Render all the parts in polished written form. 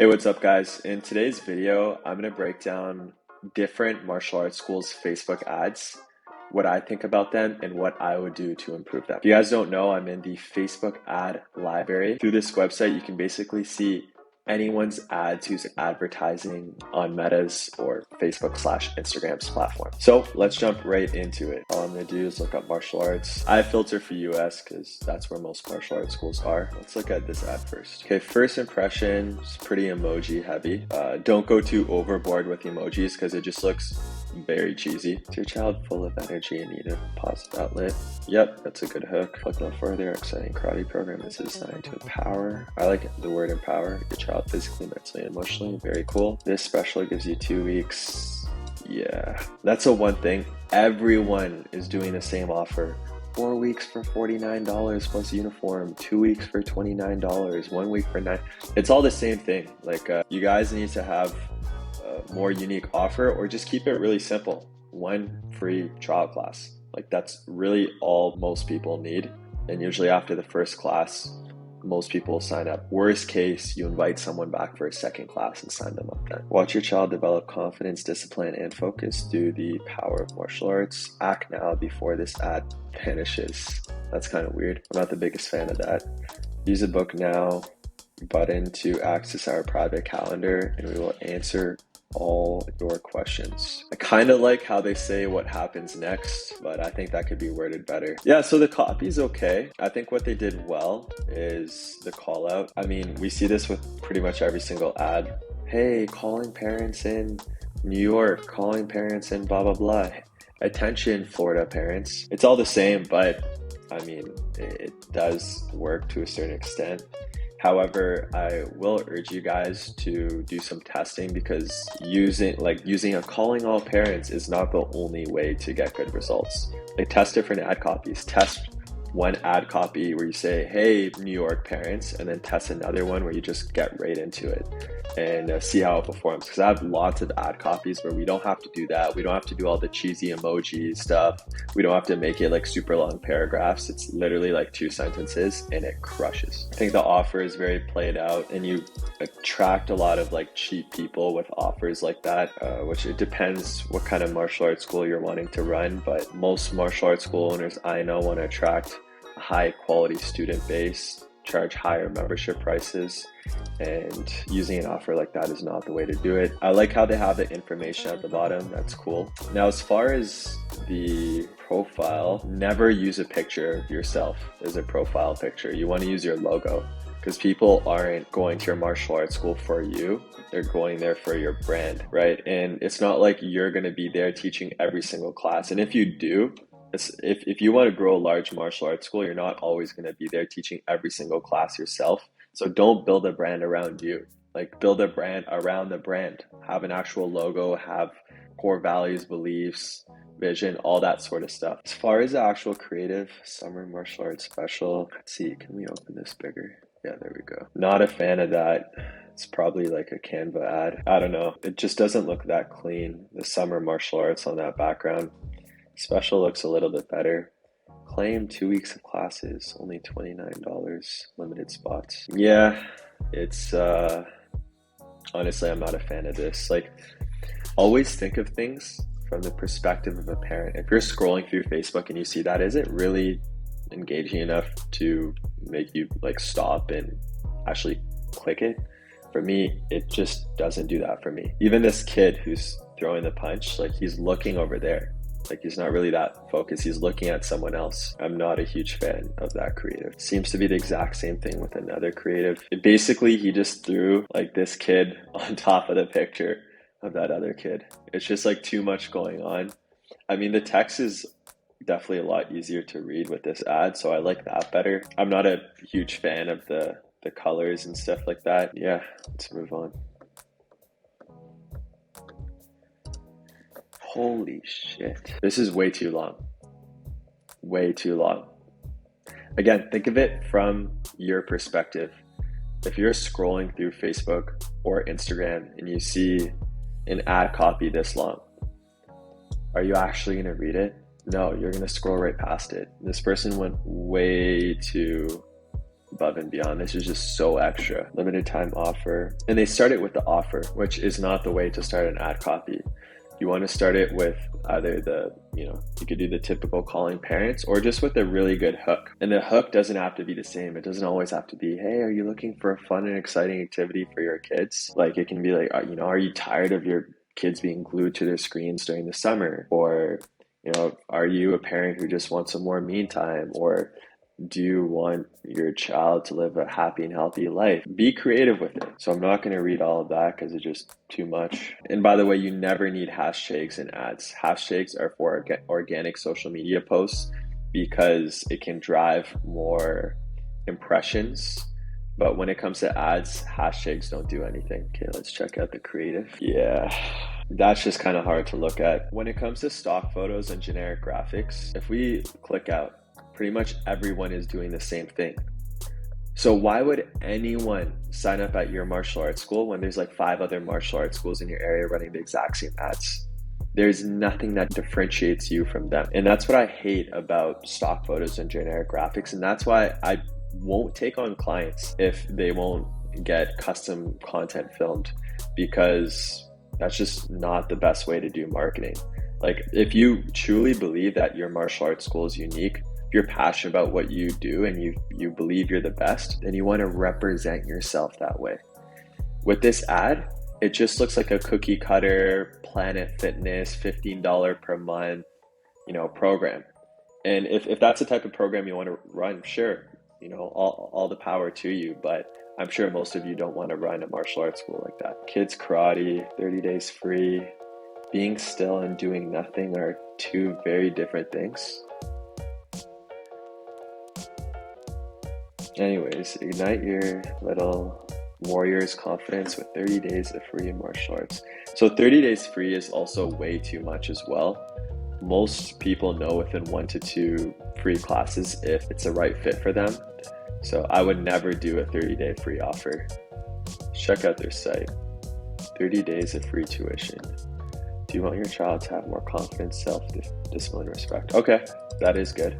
Hey, what's up, guys? In today's video, I'm going to break down different martial arts schools' Facebook ads, what I think about them, and what I would do to improve them. If you guys don't know, I'm in the Facebook ad library. Through this website, you can basically see anyone's ads who's advertising on Meta's or Facebook/Instagram's platform. So let's jump right into it. All I'm gonna do is look up martial arts. I filter for US because that's where most martial arts schools are. Let's look at this ad first. Okay, first impression is pretty emoji heavy. Don't go too overboard with emojis because it just looks very cheesy. Is your child full of energy and need a positive outlet? Yep, that's a good hook. Look no further. Exciting karate program is designed to empower. I like the word empower your child physically, mentally, and emotionally. Very cool. This special gives you 2 weeks. Yeah, that's the one thing. Everyone is doing the same offer. 4 weeks for $49 plus uniform, 2 weeks for $29, 1 week for $9. It's all the same thing. Like you guys need to have more unique offer, or just keep it really simple. 1 free trial class. Like that's really all most people need. And usually after the first class, most people will sign up. Worst case, you invite someone back for a second class and sign them up then. Watch your child develop confidence, discipline, and focus through the power of martial arts. Act now before this ad vanishes. That's kind of weird. I'm not the biggest fan of that. Use a book now button to access our private calendar, and we will answer all your questions. I kind of like how they say what happens next, but I think that could be worded better. Yeah, so the copy is okay. I think what they did well is the call out. I mean, we see this with pretty much every single ad. Hey, calling parents in New York, calling parents in blah, blah, blah. Attention, Florida parents. It's all the same, but I mean, it does work to a certain extent. However, I will urge you guys to do some testing, because using a calling all parents is not the only way to get good results. Like, test different ad copies. Test one ad copy where you say, hey, New York parents, and then test another one where you just get right into it and see how it performs. Because I have lots of ad copies where we don't have to do that. We don't have to do all the cheesy emoji stuff. We don't have to make it like super long paragraphs. It's literally like 2 sentences and it crushes. I think the offer is very played out, and you attract a lot of like cheap people with offers like that, which it depends what kind of martial arts school you're wanting to run. But most martial arts school owners I know want to attract a high quality student base, charge higher membership prices, and using an offer like that is not the way to do it. I like how they have the information at the bottom. That's cool. Now, as far as the profile, never use a picture of yourself as a profile picture. You want to use your logo, because people aren't going to your martial arts school for you. They're going there for your brand, right? And it's not like you're going to be there teaching every single class. And if you do, if you want to grow a large martial arts school, you're not always going to be there teaching every single class yourself. So don't build a brand around you. Like, build a brand around the brand. Have an actual logo, have core values, beliefs, vision, all that sort of stuff. As far as the actual creative summer martial arts special, let's see, can we open this bigger? Yeah, there we go. Not a fan of that. It's probably like a Canva ad. I don't know. It just doesn't look that clean. The summer martial arts on that background. Special looks a little bit better. Claim 2 weeks of classes, only $29, limited spots. Yeah, it's honestly, I'm not a fan of this. Like, always think of things from the perspective of a parent. If you're scrolling through Facebook and you see that, is it really engaging enough to make you like stop and actually click it? For me, it just doesn't do that for me. Even this kid who's throwing the punch, like, he's looking over there. Like, he's not really that focused. He's looking at someone else. I'm not a huge fan of that creative. Seems to be the exact same thing with another creative. Basically, he just threw like this kid on top of the picture of that other kid. It's just like too much going on. I mean, the text is definitely a lot easier to read with this ad, so I like that better. I'm not a huge fan of the colors and stuff like that. Yeah, let's move on. Holy shit. This is way too long. Way too long. Again, think of it from your perspective. If you're scrolling through Facebook or Instagram and you see an ad copy this long, are you actually going to read it? No, you're going to scroll right past it. This person went way too above and beyond. This is just so extra. Limited time offer. And they start it with the offer, which is not the way to start an ad copy. You want to start it with either you could do the typical calling parents or just with a really good hook. And the hook doesn't have to be the same. It doesn't always have to be, hey, are you looking for a fun and exciting activity for your kids? Like it can be like, are you tired of your kids being glued to their screens during the summer? Or, are you a parent who just wants some more me time? Or do you want your child to live a happy and healthy life? Be creative with it. So I'm not going to read all of that because it's just too much. And by the way, you never need hashtags in ads. Hashtags are for organic social media posts because it can drive more impressions. But when it comes to ads, hashtags don't do anything. Okay, let's check out the creative. Yeah, that's just kind of hard to look at. When it comes to stock photos and generic graphics, if we click out, pretty much everyone is doing the same thing. So why would anyone sign up at your martial arts school when there's like 5 other martial arts schools in your area running the exact same ads? There's nothing that differentiates you from them. And that's what I hate about stock photos and generic graphics. And that's why I won't take on clients if they won't get custom content filmed, because that's just not the best way to do marketing. Like if you truly believe that your martial arts school is unique, if you're passionate about what you do and you believe you're the best, then you want to represent yourself that way. With this ad, it just looks like a cookie cutter Planet Fitness $15 per month, program. And if that's the type of program you want to run, sure, all the power to you. But I'm sure most of you don't want to run a martial arts school like that. Kids karate, 30 days free, being still and doing nothing are 2 very different things. Anyways, ignite your little warrior's confidence with 30 days of free martial arts. So 30 days free is also way too much as well. Most people know within 1 to 2 free classes if it's a right fit for them. So I would never do a 30-day free offer. Check out their site. 30 days of free tuition. Do you want your child to have more confidence, self-discipline, and respect? Okay, that is good.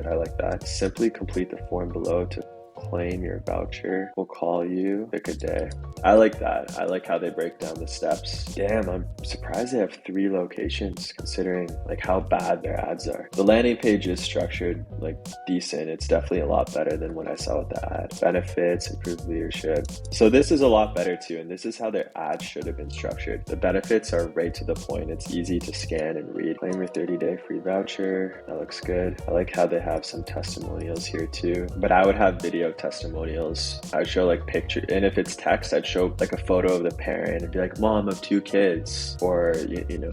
I like that. Simply complete the form below to claim your voucher. We'll call you, pick a day. I like that. I like how they break down the steps. Damn, I'm surprised they have 3 locations considering like how bad their ads are. The landing page is structured like decent. It's definitely a lot better than what I saw with the ad. Benefits, improved leadership. So this is a lot better too, and this is how their ads should have been structured. The benefits are right to the point. It's easy to scan and read. Claim your 30-day free voucher. That looks good. I like how they have some testimonials here too, but I would have video testimonials. I'd show like picture, and if it's text, I'd show like a photo of the parent and be like, mom of 2 kids, or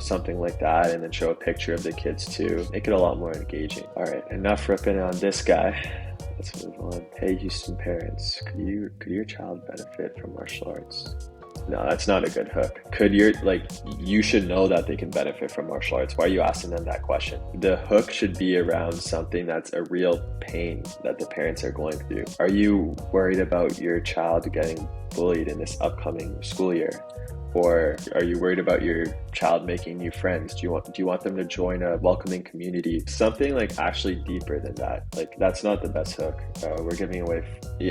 something like that, and then show a picture of the kids too. Make it a lot more engaging. All right, enough ripping on this guy. Let's move on. Hey, Houston parents, could your child benefit from martial arts? No, that's not a good hook. You should know that they can benefit from martial arts. Why are you asking them that question? The hook should be around something that's a real pain that the parents are going through. Are you worried about your child getting bullied in this upcoming school year? Or are you worried about your child making new friends? Do you want them to join a welcoming community? Something like actually deeper than that. Like that's not the best hook. We're giving away,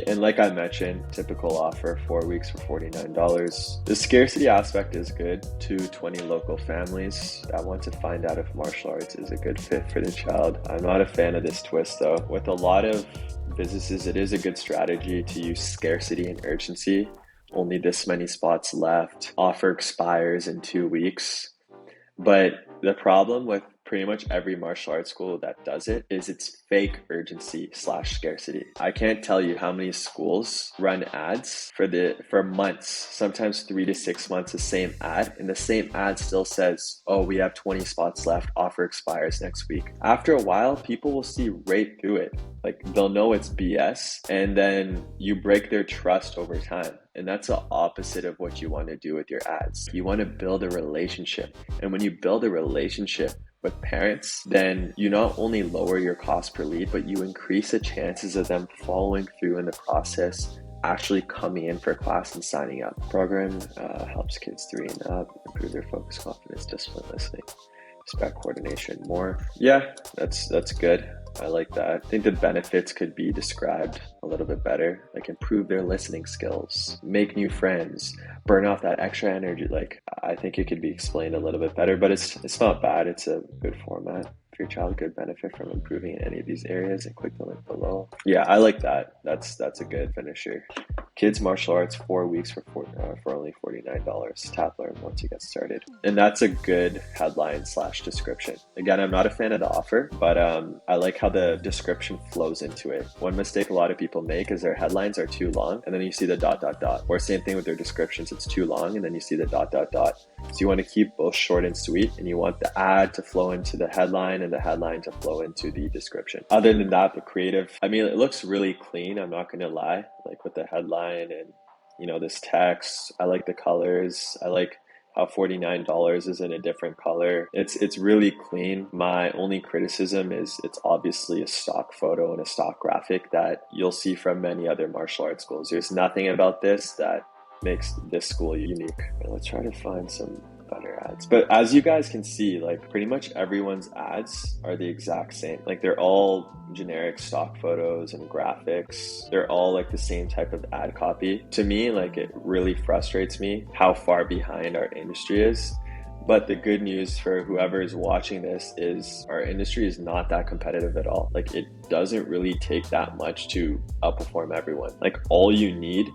and like I mentioned, typical offer, 4 weeks for $49. The scarcity aspect is good to 20 local families that want to find out if martial arts is a good fit for the child. I'm not a fan of this twist though. With a lot of businesses, it is a good strategy to use scarcity and urgency. Only this many spots left. Offer expires in 2 weeks. But the problem with pretty much every martial arts school that does it is it's fake urgency / scarcity. I can't tell you how many schools run ads for months, sometimes 3 to 6 months, the same ad, and the same ad still says, oh, we have 20 spots left, offer expires next week. After a while, people will see right through it. Like they'll know it's BS, and then you break their trust over time. And that's the opposite of what you want to do with your ads. You want to build a relationship. And when you build a relationship with parents, then you not only lower your cost per lead, but you increase the chances of them following through in the process, actually coming in for class and signing up. Program helps kids 3 and up improve their focus, confidence, discipline, listening, respect, coordination, more. Yeah, that's good. I like that. I think the benefits could be described a little bit better, like improve their listening skills, make new friends, burn off that extra energy. Like, I think it could be explained a little bit better, but it's not bad. It's a good format. If your child could benefit from improving in any of these areas, and click the link below. Yeah, I like that. That's a good finisher. Kids martial arts 4 weeks for only $49. Tap learn once you get started. And that's a good headline / description. Again, I'm not a fan of the offer, but I like how the description flows into it. One mistake a lot of people make is their headlines are too long, and then you see the ... Or same thing with their descriptions, it's too long, and then you see the ... So you want to keep both short and sweet, and you want the ad to flow into the headline and the headline to flow into the description. Other than that, the creative, I mean, it looks really clean, I'm not going to lie, like with the headline and, you know, this text. I like the colors. I like how $49 is in a different color. It's really clean. My only criticism is it's obviously a stock photo and a stock graphic that you'll see from many other martial arts schools. There's nothing about this that makes this school unique. Let's try to find some better ads. But as you guys can see, like pretty much everyone's ads are the exact same. Like they're all generic stock photos and graphics. They're all like the same type of ad copy. To me, like it really frustrates me how far behind our industry is. But the good news for whoever is watching this is our industry is not that competitive at all. Like it doesn't really take that much to outperform everyone. Like all you need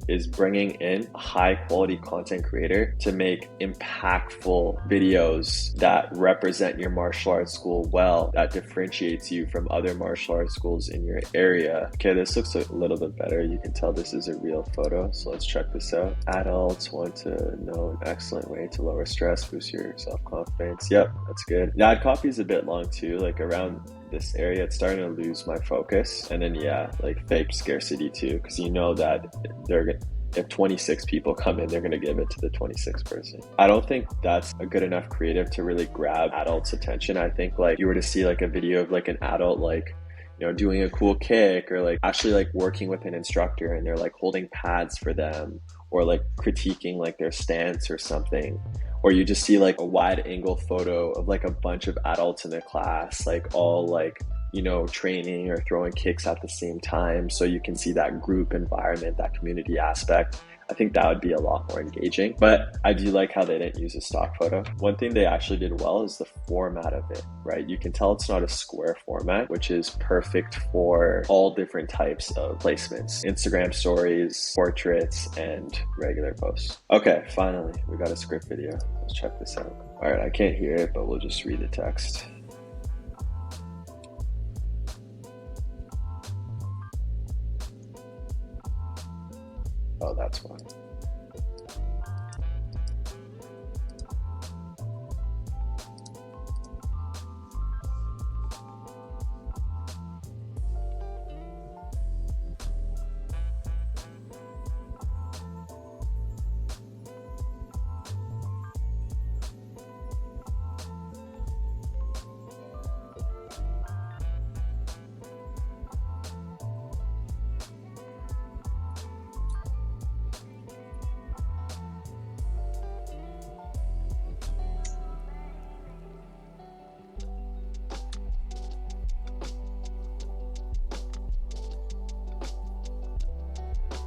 is bringing in a high quality content creator to make impactful videos that represent your martial arts school well, that differentiates you from other martial arts schools in your area. Okay, this looks a little bit better. You can tell this is a real photo. So let's check this out. Adults want to know an excellent way to lower stress, boost your self-confidence. Yep, that's good. The ad copy is a bit long too, like around this area it's starting to lose my focus. And then yeah, like fake scarcity too, because you know that if 26 people come in, they're going to give it to the 26th person. I don't think that's a good enough creative to really grab adults' attention. I think like you were to see like a video of like an adult like, you know, doing a cool kick or like actually like working with an instructor and they're like holding pads for them or like critiquing like their stance or something. Or you just see like a wide angle photo of like a bunch of adults in a class, like all like, you know, training or throwing kicks at the same time. So you can see that group environment, that community aspect. I think that would be a lot more engaging. But I do like how they didn't use a stock photo. One thing they actually did well is the format of it, right? You can tell it's not a square format, which is perfect for all different types of placements. Instagram stories, portraits, and regular posts. Okay, finally, we got a script video. Let's check this out. All right, I can't hear it, but we'll just read the text. Oh, that's why.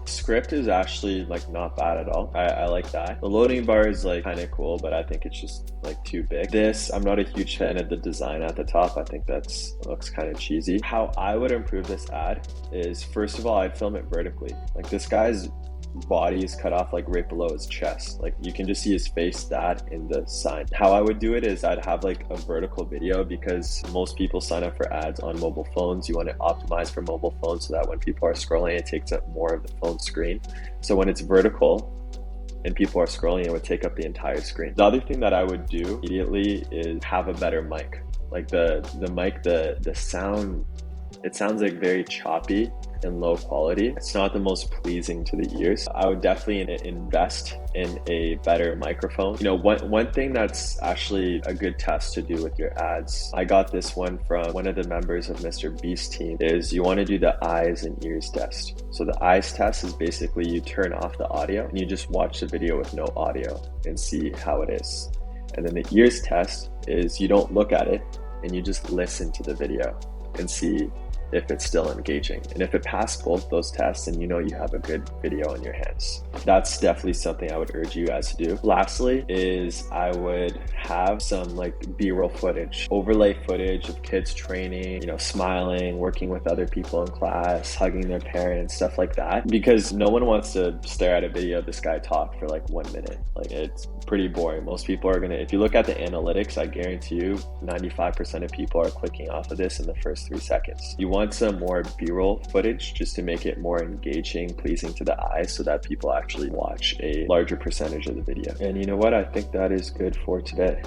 Script is actually like not bad at all. I like that. The loading bar is like kind of cool, but I think it's just like too big. This, I'm not a huge fan of the design at the top. I think looks kind of cheesy. How I would improve this ad is, first of all, I'd film it vertically. Like this guy's body is cut off like right below his chest. Like you can just see his face that in the sign. How I would do it is I'd have like a vertical video, because most people sign up for ads on mobile phones. You want to optimize for mobile phones so that when people are scrolling, it takes up more of the phone screen. So when it's vertical and people are scrolling, it would take up the entire screen. The other thing that I would do immediately is have a better mic. Like the mic, the sound, it sounds like very choppy and low quality. It's not the most pleasing to the ears. I would definitely invest in a better microphone. You know, one thing that's actually a good test to do with your ads, I got this one from one of the members of Mr. Beast's team, is you want to do the eyes and ears test. So the eyes test is basically you turn off the audio and you just watch the video with no audio and see how it is. And then the ears test is you don't look at it and you just listen to the video. and see if it's still engaging. And if it passed both those tests, then you know you have a good video in your hands. That's definitely something I would urge you guys to do. Lastly is I would have some like B-roll footage, overlay footage of kids training, smiling, working with other people in class, hugging their parents, stuff like that. Because no one wants to stare at a video of this guy talk for like 1 minute. Like, it's pretty boring. Most people are gonna, if you look at the analytics, I guarantee you 95% of people are clicking off of this in the first 3 seconds. You want some more B-roll footage just to make it more engaging, pleasing to the eye, so that people actually watch a larger percentage of the video. And you know what? I think that is good for today.